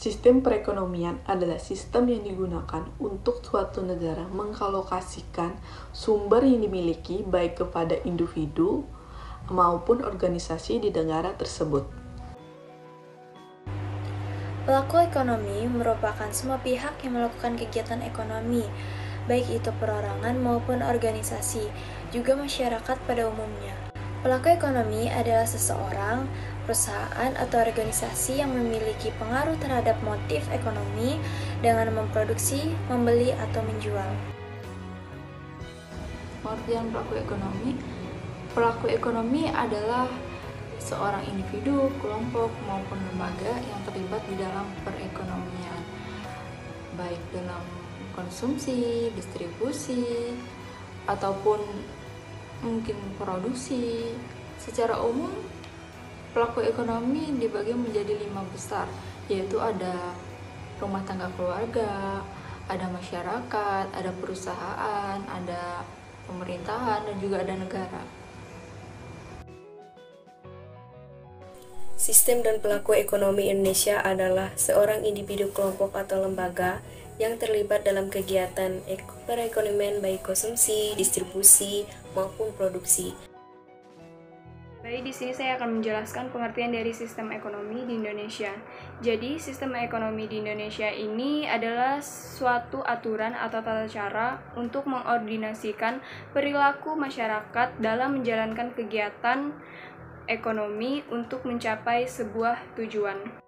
Sistem perekonomian adalah sistem yang digunakan untuk suatu negara mengalokasikan sumber yang dimiliki baik kepada individu maupun organisasi di negara tersebut. Pelaku ekonomi merupakan semua pihak yang melakukan kegiatan ekonomi, baik itu perorangan maupun organisasi, juga masyarakat pada umumnya. Pelaku ekonomi adalah seseorang, perusahaan, atau organisasi yang memiliki pengaruh terhadap motif ekonomi dengan memproduksi, membeli, atau menjual. Pengertian pelaku ekonomi adalah seorang individu, kelompok, maupun lembaga yang terlibat di dalam perekonomian, baik dalam konsumsi, distribusi, ataupun mungkin produksi. Secara umum, pelaku ekonomi dibagi menjadi 5 besar, yaitu ada rumah tangga keluarga, ada masyarakat, ada perusahaan, ada pemerintahan, dan juga ada negara. Sistem dan pelaku ekonomi Indonesia adalah seorang individu, kelompok, atau lembaga yang terlibat dalam kegiatan perekonomian baik konsumsi, distribusi, maupun produksi. Baik, di sini saya akan menjelaskan pengertian dari sistem ekonomi di Indonesia. Jadi, sistem ekonomi di Indonesia ini adalah suatu aturan atau tata cara untuk mengordinasikan perilaku masyarakat dalam menjalankan kegiatan ekonomi untuk mencapai sebuah tujuan.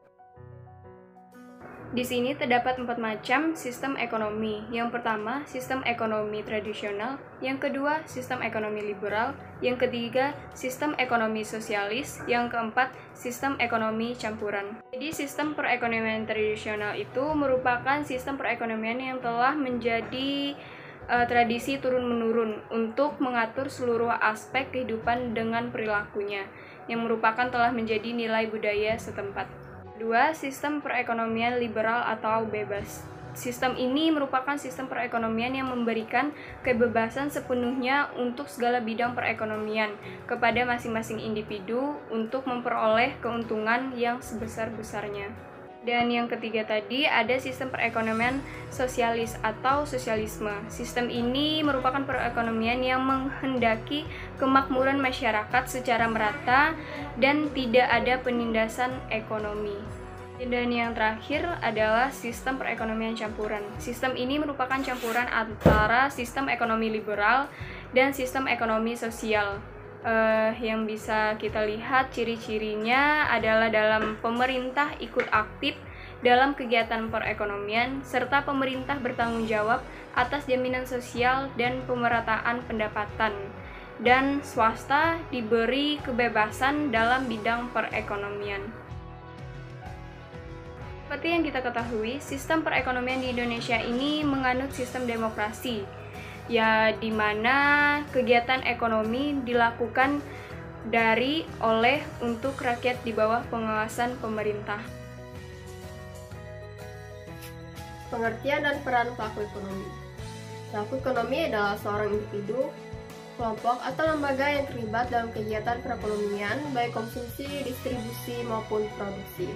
Di sini terdapat 4 macam sistem ekonomi. Yang pertama, sistem ekonomi tradisional. Yang kedua, sistem ekonomi liberal. Yang ketiga, sistem ekonomi sosialis. Yang keempat, sistem ekonomi campuran. Jadi, sistem perekonomian tradisional itu merupakan sistem perekonomian yang telah menjadi tradisi turun-menurun untuk mengatur seluruh aspek kehidupan dengan perilakunya, yang merupakan telah menjadi nilai budaya setempat. Kedua, sistem perekonomian liberal atau bebas. Sistem ini merupakan sistem perekonomian yang memberikan kebebasan sepenuhnya untuk segala bidang perekonomian kepada masing-masing individu untuk memperoleh keuntungan yang sebesar-besarnya. Dan yang ketiga tadi ada sistem perekonomian sosialis atau sosialisme. Sistem ini merupakan perekonomian yang menghendaki kemakmuran masyarakat secara merata dan tidak ada penindasan ekonomi. Dan yang terakhir adalah sistem perekonomian campuran. Sistem ini merupakan campuran antara sistem ekonomi liberal dan sistem ekonomi sosial. Yang bisa kita lihat ciri-cirinya adalah dalam pemerintah ikut aktif dalam kegiatan perekonomian serta pemerintah bertanggung jawab atas jaminan sosial dan pemerataan pendapatan, dan swasta diberi kebebasan dalam bidang perekonomian. Seperti yang kita ketahui, sistem perekonomian di Indonesia ini menganut sistem demokrasi, ya di mana kegiatan ekonomi dilakukan oleh untuk rakyat di bawah pengawasan pemerintah. Pengertian dan peran pelaku ekonomi. Pelaku ekonomi adalah seorang individu, kelompok, atau lembaga yang terlibat dalam kegiatan perekonomian baik konsumsi, distribusi, maupun produksi.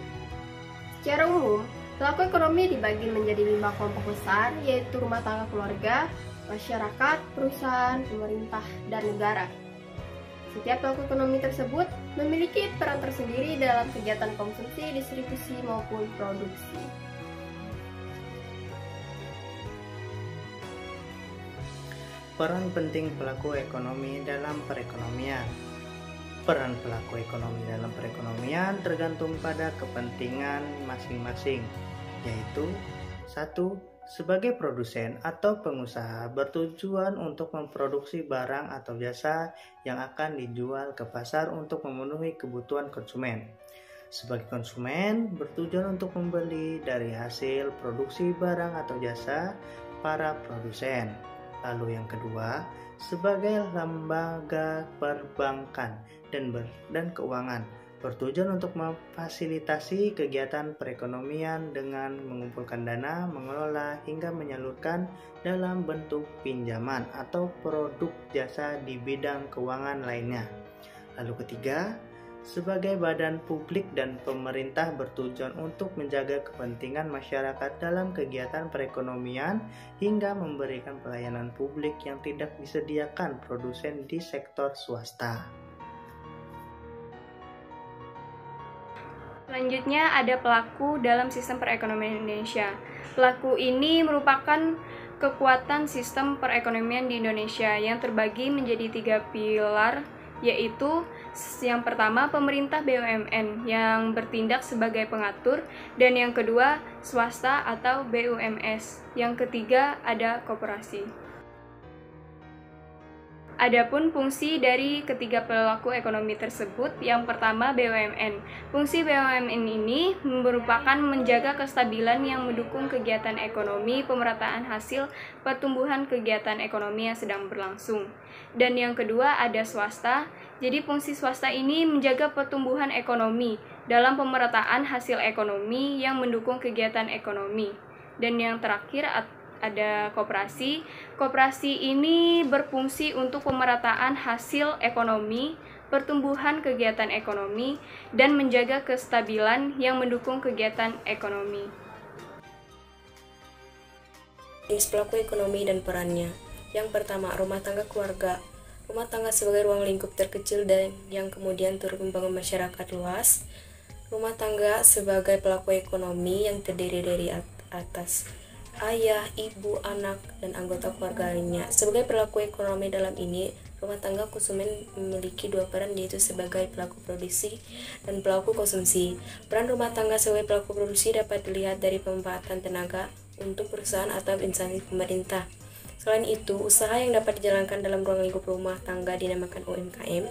Secara umum, pelaku ekonomi dibagi menjadi 5 kelompok besar, yaitu rumah tangga keluarga, masyarakat, perusahaan, pemerintah, dan negara. Setiap pelaku ekonomi tersebut memiliki peran tersendiri dalam kegiatan konsumsi, distribusi, maupun produksi. Peran penting pelaku ekonomi dalam perekonomian. Peran pelaku ekonomi dalam perekonomian tergantung pada kepentingan masing-masing, yaitu 1. Sebagai produsen atau pengusaha bertujuan untuk memproduksi barang atau jasa yang akan dijual ke pasar untuk memenuhi kebutuhan konsumen. Sebagai konsumen bertujuan untuk membeli dari hasil produksi barang atau jasa para produsen. Lalu yang kedua, sebagai lembaga perbankan dan keuangan bertujuan untuk memfasilitasi kegiatan perekonomian dengan mengumpulkan dana, mengelola, hingga menyalurkan dalam bentuk pinjaman atau produk jasa di bidang keuangan lainnya. Lalu ketiga, sebagai badan publik dan pemerintah bertujuan untuk menjaga kepentingan masyarakat dalam kegiatan perekonomian hingga memberikan pelayanan publik yang tidak disediakan produsen di sektor swasta. Selanjutnya ada pelaku dalam sistem perekonomian Indonesia. Pelaku ini merupakan kekuatan sistem perekonomian di Indonesia yang terbagi menjadi 3 pilar, yaitu yang pertama pemerintah BUMN yang bertindak sebagai pengatur, dan yang kedua swasta atau BUMS, yang ketiga ada koperasi. Adapun fungsi dari ketiga pelaku ekonomi tersebut, yang pertama BUMN. Fungsi BUMN ini merupakan menjaga kestabilan yang mendukung kegiatan ekonomi, pemerataan hasil pertumbuhan kegiatan ekonomi yang sedang berlangsung. Dan yang kedua ada swasta. Jadi fungsi swasta ini menjaga pertumbuhan ekonomi dalam pemerataan hasil ekonomi yang mendukung kegiatan ekonomi. Dan yang terakhir ada koperasi. Koperasi ini berfungsi untuk pemerataan hasil ekonomi, pertumbuhan kegiatan ekonomi, dan menjaga kestabilan yang mendukung kegiatan ekonomi. Jenis pelaku ekonomi dan perannya. Yang pertama, rumah tangga keluarga. Rumah tangga sebagai ruang lingkup terkecil dan yang kemudian turut membangun masyarakat luas. Rumah tangga sebagai pelaku ekonomi yang terdiri dari atas ayah, ibu, anak, dan anggota keluarga lainnya. Sebagai pelaku ekonomi dalam ini, rumah tangga konsumen memiliki 2 peran, yaitu sebagai pelaku produksi dan pelaku konsumsi. Peran rumah tangga sebagai pelaku produksi dapat dilihat dari pemanfaatan tenaga untuk perusahaan atau instansi pemerintah. Selain itu, usaha yang dapat dijalankan dalam ruang lingkup rumah tangga dinamakan UMKM.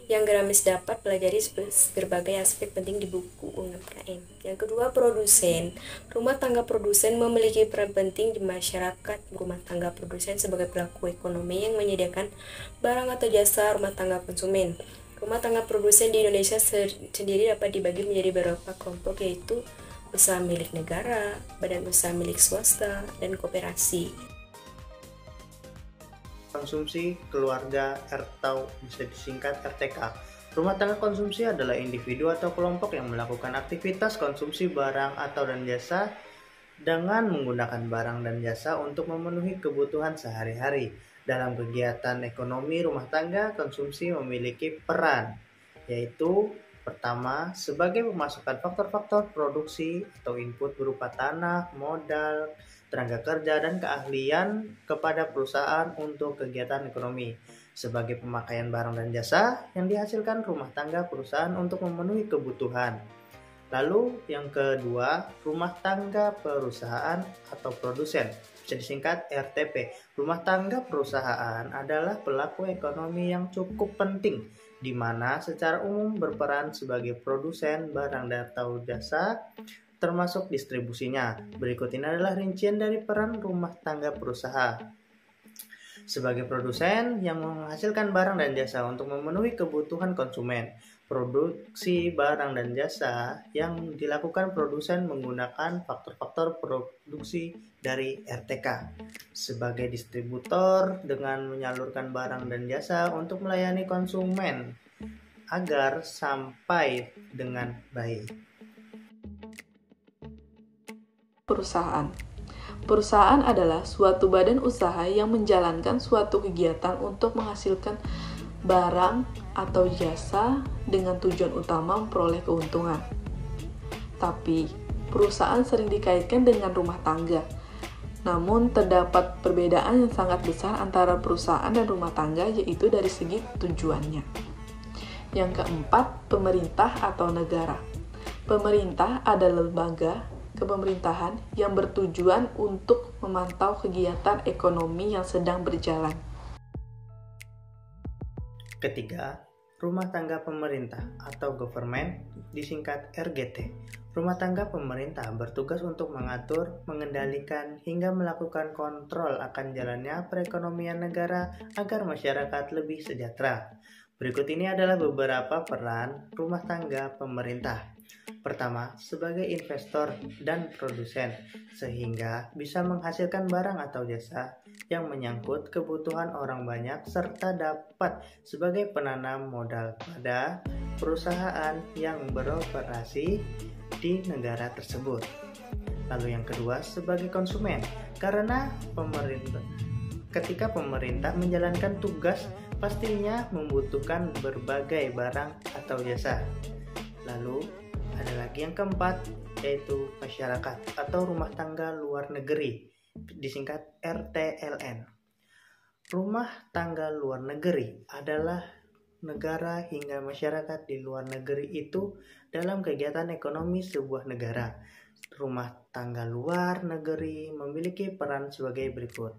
Yang Gramis dapat pelajari berbagai aspek penting di buku UMKM. Yang kedua, produsen. Rumah tangga produsen memiliki peran penting di masyarakat. Rumah tangga produsen sebagai pelaku ekonomi yang menyediakan barang atau jasa rumah tangga konsumen. Rumah tangga produsen di Indonesia sendiri dapat dibagi menjadi beberapa kelompok, yaitu usaha milik negara, badan usaha milik swasta, dan koperasi. Konsumsi keluarga atau bisa disingkat RTK. Rumah tangga konsumsi adalah individu atau kelompok yang melakukan aktivitas konsumsi barang atau dan jasa dengan menggunakan barang dan jasa untuk memenuhi kebutuhan sehari-hari. Dalam kegiatan ekonomi rumah tangga konsumsi memiliki peran, yaitu pertama, sebagai pemasukan faktor-faktor produksi atau input berupa tanah, modal, tenaga kerja, dan keahlian kepada perusahaan untuk kegiatan ekonomi. Sebagai pemakaian barang dan jasa yang dihasilkan rumah tangga perusahaan untuk memenuhi kebutuhan. Lalu yang kedua, rumah tangga perusahaan atau produsen, bisa disingkat RTP. Rumah tangga perusahaan adalah pelaku ekonomi yang cukup penting, di mana secara umum berperan sebagai produsen barang atau jasa, termasuk distribusinya. Berikut ini adalah rincian dari peran rumah tangga perusahaan. Sebagai produsen yang menghasilkan barang dan jasa untuk memenuhi kebutuhan konsumen. Produksi barang dan jasa yang dilakukan produsen menggunakan faktor-faktor produksi dari RTK. Sebagai distributor dengan menyalurkan barang dan jasa untuk melayani konsumen agar sampai dengan baik. Perusahaan. Perusahaan adalah suatu badan usaha yang menjalankan suatu kegiatan untuk menghasilkan barang atau jasa dengan tujuan utama memperoleh keuntungan. Tapi, perusahaan sering dikaitkan dengan rumah tangga. Namun, terdapat perbedaan yang sangat besar antara perusahaan dan rumah tangga, yaitu dari segi tujuannya. Yang keempat, pemerintah atau negara. Pemerintah adalah lembaga kepemerintahan yang bertujuan untuk memantau kegiatan ekonomi yang sedang berjalan. Ketiga, rumah tangga pemerintah atau government, disingkat RGT. Rumah tangga pemerintah bertugas untuk mengatur, mengendalikan, hingga melakukan kontrol akan jalannya perekonomian negara agar masyarakat lebih sejahtera. Berikut ini adalah beberapa peran rumah tangga pemerintah. Pertama, sebagai investor dan produsen, sehingga bisa menghasilkan barang atau jasa yang menyangkut kebutuhan orang banyak serta dapat sebagai penanam modal pada perusahaan yang beroperasi di negara tersebut. Lalu yang kedua, sebagai konsumen, karena ketika pemerintah menjalankan tugas pastinya membutuhkan berbagai barang atau jasa. Lalu ada lagi yang keempat, yaitu masyarakat atau rumah tangga luar negeri, disingkat RTLN. Rumah tangga luar negeri adalah negara hingga masyarakat di luar negeri itu dalam kegiatan ekonomi sebuah negara. Rumah tangga luar negeri memiliki peran sebagai berikut.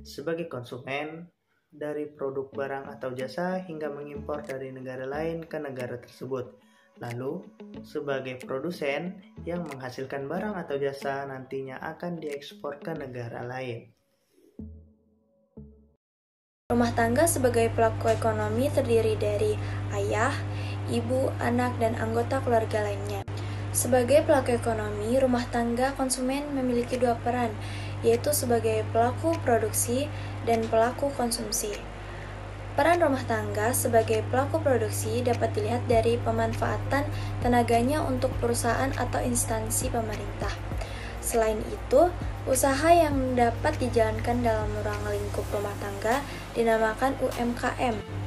Sebagai konsumen dari produk barang atau jasa hingga mengimpor dari negara lain ke negara tersebut. Lalu, sebagai produsen yang menghasilkan barang atau jasa nantinya akan diekspor ke negara lain. Rumah tangga sebagai pelaku ekonomi terdiri dari ayah, ibu, anak, dan anggota keluarga lainnya. Sebagai pelaku ekonomi, rumah tangga konsumen memiliki dua peran, yaitu sebagai pelaku produksi dan pelaku konsumsi. Peran rumah tangga sebagai pelaku produksi dapat dilihat dari pemanfaatan tenaganya untuk perusahaan atau instansi pemerintah. Selain itu, usaha yang dapat dijalankan dalam ruang lingkup rumah tangga dinamakan UMKM.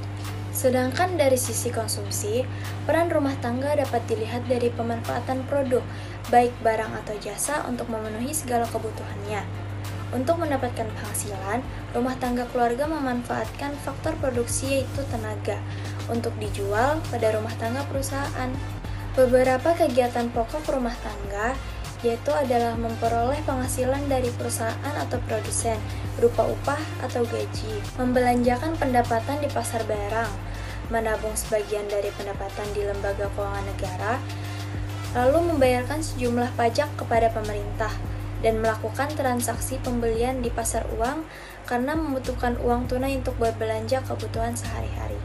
Sedangkan dari sisi konsumsi, peran rumah tangga dapat dilihat dari pemanfaatan produk, baik barang atau jasa untuk memenuhi segala kebutuhannya. Untuk mendapatkan penghasilan, rumah tangga keluarga memanfaatkan faktor produksi yaitu tenaga untuk dijual pada rumah tangga perusahaan. Beberapa kegiatan pokok rumah tangga yaitu adalah memperoleh penghasilan dari perusahaan atau produsen berupa upah atau gaji, membelanjakan pendapatan di pasar barang, menabung sebagian dari pendapatan di lembaga keuangan negara, lalu membayarkan sejumlah pajak kepada pemerintah, dan melakukan transaksi pembelian di pasar uang karena membutuhkan uang tunai untuk berbelanja kebutuhan sehari-hari.